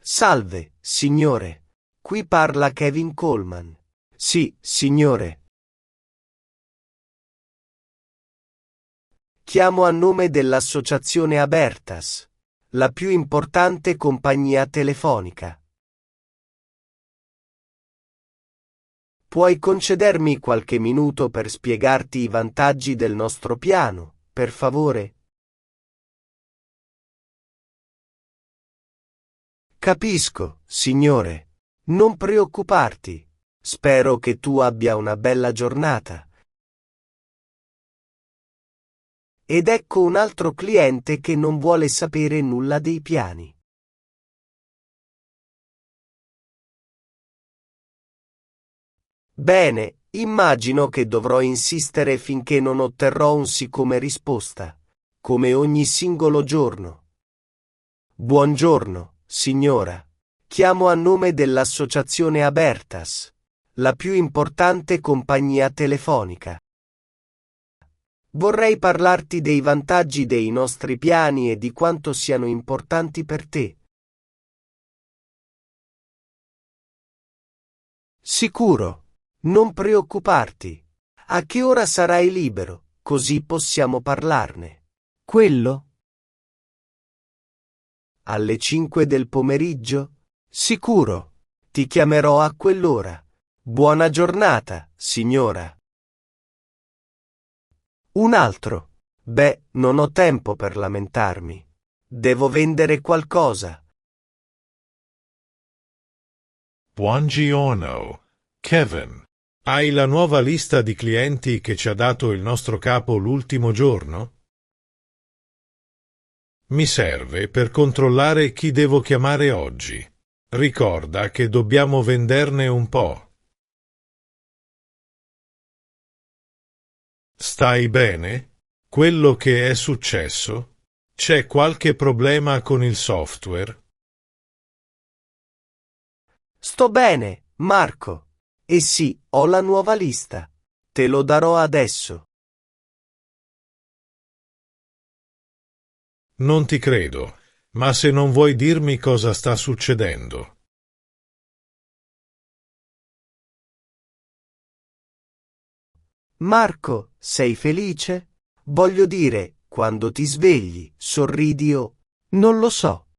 Salve, signore. Qui parla Kevin Coleman. Sì, signore. Chiamo a nome dell'associazione Abertas, la più importante compagnia telefonica. Puoi concedermi qualche minuto per spiegarti i vantaggi del nostro piano, per favore? Capisco, signore. Non preoccuparti. Spero che tu abbia una bella giornata. Ed ecco un altro cliente che non vuole sapere nulla dei piani. Bene, immagino che dovrò insistere finché non otterrò un sì come risposta, come ogni singolo giorno. Buongiorno, signora. Chiamo a nome dell'associazione Abertas, la più importante compagnia telefonica. Vorrei parlarti dei vantaggi dei nostri piani e di quanto siano importanti per te. Sicuro. Non preoccuparti. A che ora sarai libero, così possiamo parlarne? Quello? Alle 5 del pomeriggio? Sicuro. Ti chiamerò a quell'ora. Buona giornata, signora. Un altro. Beh, non ho tempo per lamentarmi. Devo vendere qualcosa. Buongiorno, Kevin. Hai la nuova lista di clienti che ci ha dato il nostro capo l'ultimo giorno? Mi serve per controllare chi devo chiamare oggi. Ricorda che dobbiamo venderne un po'. Stai bene? Quello che è successo? C'è qualche problema con il software? Sto bene, Marco. E sì, ho la nuova lista. Te lo darò adesso. Non ti credo, ma se non vuoi dirmi cosa sta succedendo. Marco, sei felice? Voglio dire, quando ti svegli, sorridi o... non lo so.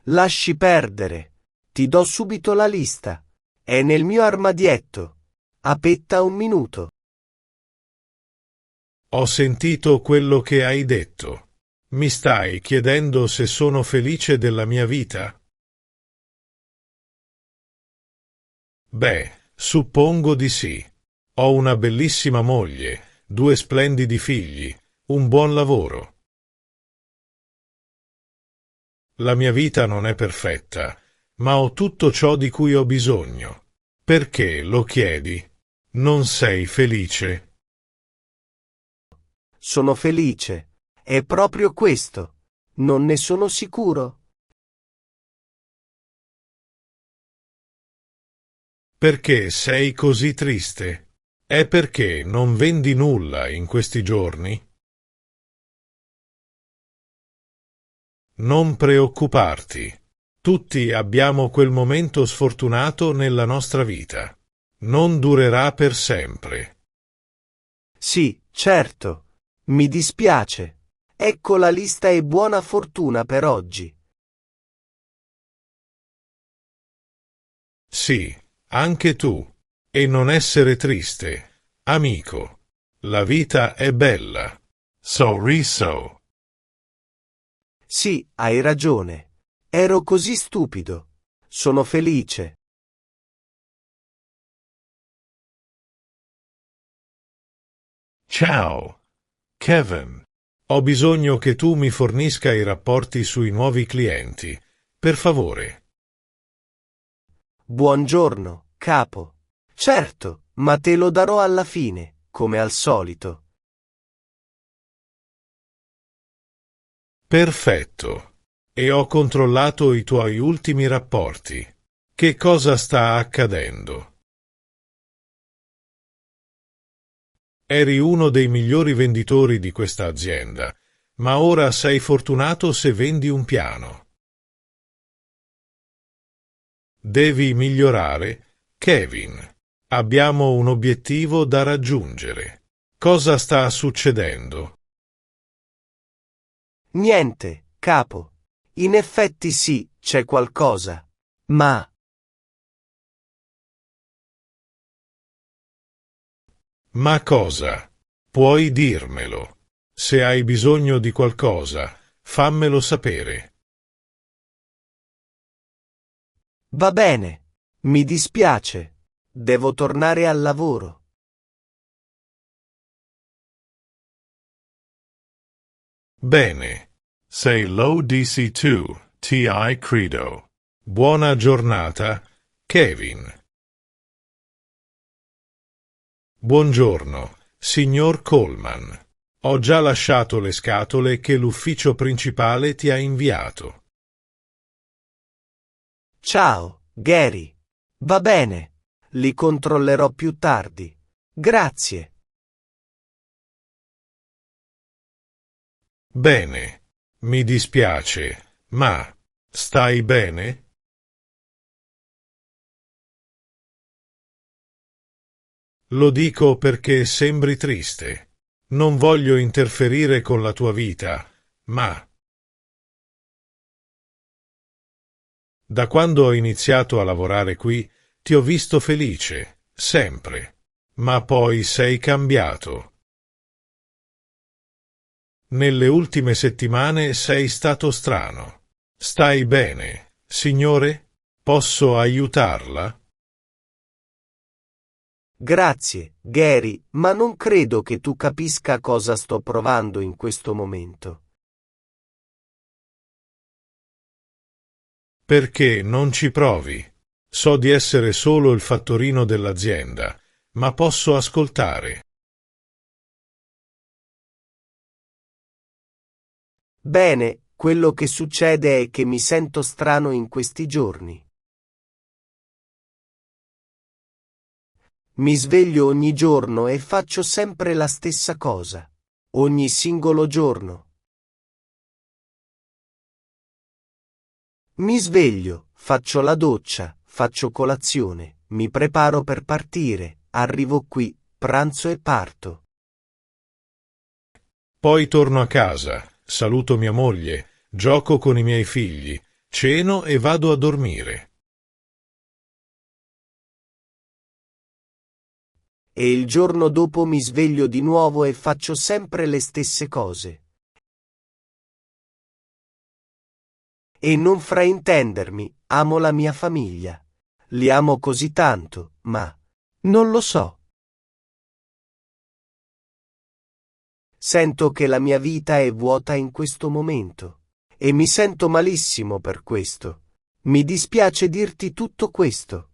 Lasci perdere. Ti do subito la lista. È nel mio armadietto. Aspetta un minuto. Ho sentito quello che hai detto. Mi stai chiedendo se sono felice della mia vita? Beh, suppongo di sì. Ho una bellissima moglie, 2 splendidi figli, un buon lavoro. La mia vita non è perfetta, ma ho tutto ciò di cui ho bisogno. Perché lo chiedi? Non sei felice? Sono felice. È proprio questo. Non ne sono sicuro. Perché sei così triste? È perché non vendi nulla in questi giorni? Non preoccuparti. Tutti abbiamo quel momento sfortunato nella nostra vita. Non durerà per sempre. Sì, certo. Mi dispiace. Ecco la lista e buona fortuna per oggi. Sì, anche tu. E non essere triste, amico. La vita è bella. Sorriso. Sì, hai ragione. Ero così stupido. Sono felice. Ciao, Kevin. Ho bisogno che tu mi fornisca i rapporti sui nuovi clienti. Per favore. Buongiorno, capo. Certo, ma te lo darò alla fine, come al solito. Perfetto. E ho controllato i tuoi ultimi rapporti. Che cosa sta accadendo? Eri uno dei migliori venditori di questa azienda, ma ora sei fortunato se vendi un piano. Devi migliorare, Kevin. Abbiamo un obiettivo da raggiungere. Cosa sta succedendo? Niente, capo. In effetti sì, c'è qualcosa. Ma Ma cosa? Puoi dirmelo. Se hai bisogno di qualcosa, fammelo sapere. va bene. Mi dispiace. Devo tornare al lavoro. Bene. Sei low DC2, TI Credo. Buona giornata, Kevin. Buongiorno, signor Coleman. Ho già lasciato le scatole che l'ufficio principale ti ha inviato. Ciao, Gary. Va bene. Li controllerò più tardi. Grazie. Bene. Mi dispiace, ma stai bene? Lo dico perché sembri triste. Non voglio interferire con la tua vita, ma da quando ho iniziato a lavorare qui ti ho visto felice, sempre. Ma poi sei cambiato. Nelle ultime settimane sei stato strano. Stai bene, signore? Posso aiutarla? Grazie, Gary, ma non credo che tu capisca cosa sto provando in questo momento. Perché non ci provi? So di essere solo il fattorino dell'azienda, ma posso ascoltare. Bene, quello che succede è che mi sento strano in questi giorni. Mi sveglio ogni giorno e faccio sempre la stessa cosa. Ogni singolo giorno. Mi sveglio, faccio la doccia, faccio colazione, mi preparo per partire, arrivo qui, pranzo e parto. Poi torno a casa, saluto mia moglie, gioco con i miei figli, ceno e vado a dormire. E il giorno dopo mi sveglio di nuovo e faccio sempre le stesse cose. E non fraintendermi, amo la mia famiglia. Li amo così tanto, ma non lo so. Sento che la mia vita è vuota in questo momento. E mi sento malissimo per questo. Mi dispiace dirti tutto questo.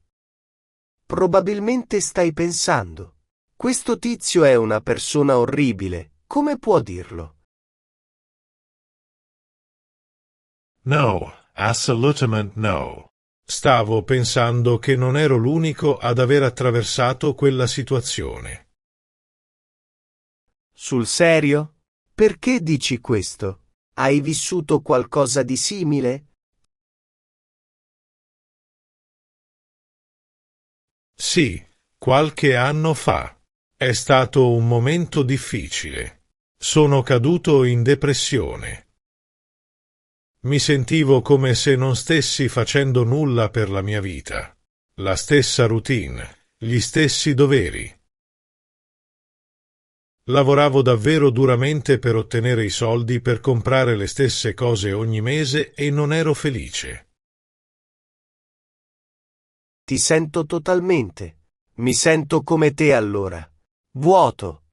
Probabilmente stai pensando: questo tizio è una persona orribile, come può dirlo? No, assolutamente no. Stavo pensando che non ero l'unico ad aver attraversato quella situazione. Sul serio? Perché dici questo? Hai vissuto qualcosa di simile? Sì, qualche anno fa. È stato un momento difficile. Sono caduto in depressione. Mi sentivo come se non stessi facendo nulla per la mia vita. La stessa routine, gli stessi doveri. Lavoravo davvero duramente per ottenere i soldi per comprare le stesse cose ogni mese e non ero felice. Ti sento totalmente. Mi sento come te allora. Vuoto.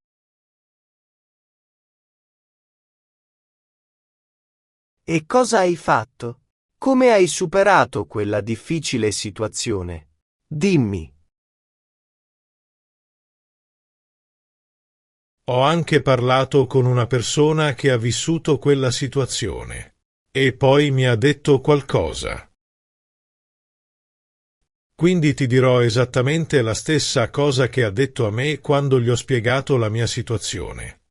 E cosa hai fatto? Come hai superato quella difficile situazione? Dimmi. Ho anche parlato con una persona che ha vissuto quella situazione. E poi mi ha detto qualcosa. Quindi ti dirò esattamente la stessa cosa che ha detto a me quando gli ho spiegato la mia situazione.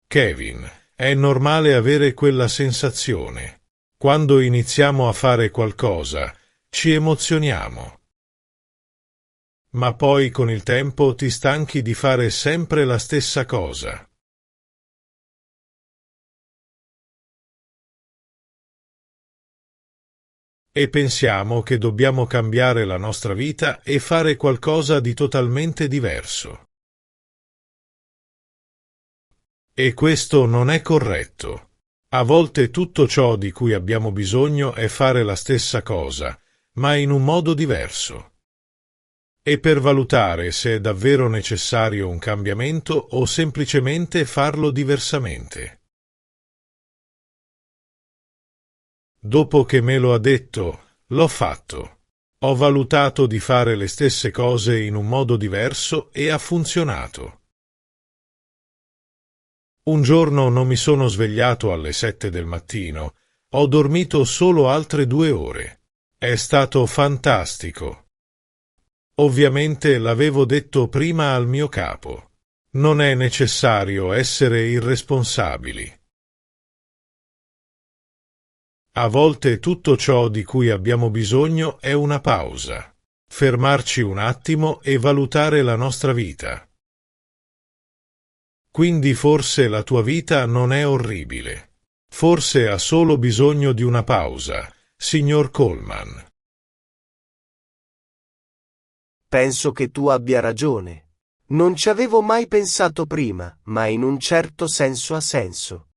Kevin, è normale avere quella sensazione. Quando iniziamo a fare qualcosa, ci emozioniamo. Ma poi con il tempo ti stanchi di fare sempre la stessa cosa. E pensiamo che dobbiamo cambiare la nostra vita e fare qualcosa di totalmente diverso. E questo non è corretto. A volte tutto ciò di cui abbiamo bisogno è fare la stessa cosa, ma in un modo diverso. E per valutare se è davvero necessario un cambiamento o semplicemente farlo diversamente. Dopo che me lo ha detto, l'ho fatto. Ho valutato di fare le stesse cose in un modo diverso e ha funzionato. Un giorno non mi sono svegliato alle 7 del mattino, ho dormito solo altre 2 ore. È stato fantastico. Ovviamente l'avevo detto prima al mio capo. Non è necessario essere irresponsabili. A volte tutto ciò di cui abbiamo bisogno è una pausa. Fermarci un attimo e valutare la nostra vita. Quindi forse la tua vita non è orribile. Forse ha solo bisogno di una pausa, signor Coleman. Penso che tu abbia ragione. Non ci avevo mai pensato prima, ma in un certo senso ha senso.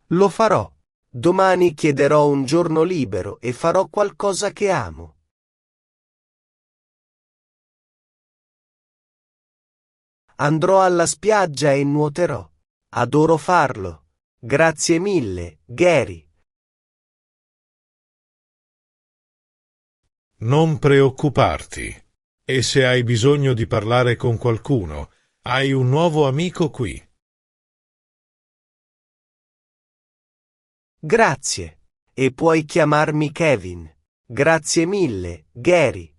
Lo farò. Domani chiederò un giorno libero e farò qualcosa che amo. Andrò alla spiaggia e nuoterò. Adoro farlo. Grazie mille, Gary. Non preoccuparti. E se hai bisogno di parlare con qualcuno, hai un nuovo amico qui. Grazie. E puoi chiamarmi Kevin. Grazie mille, Gary.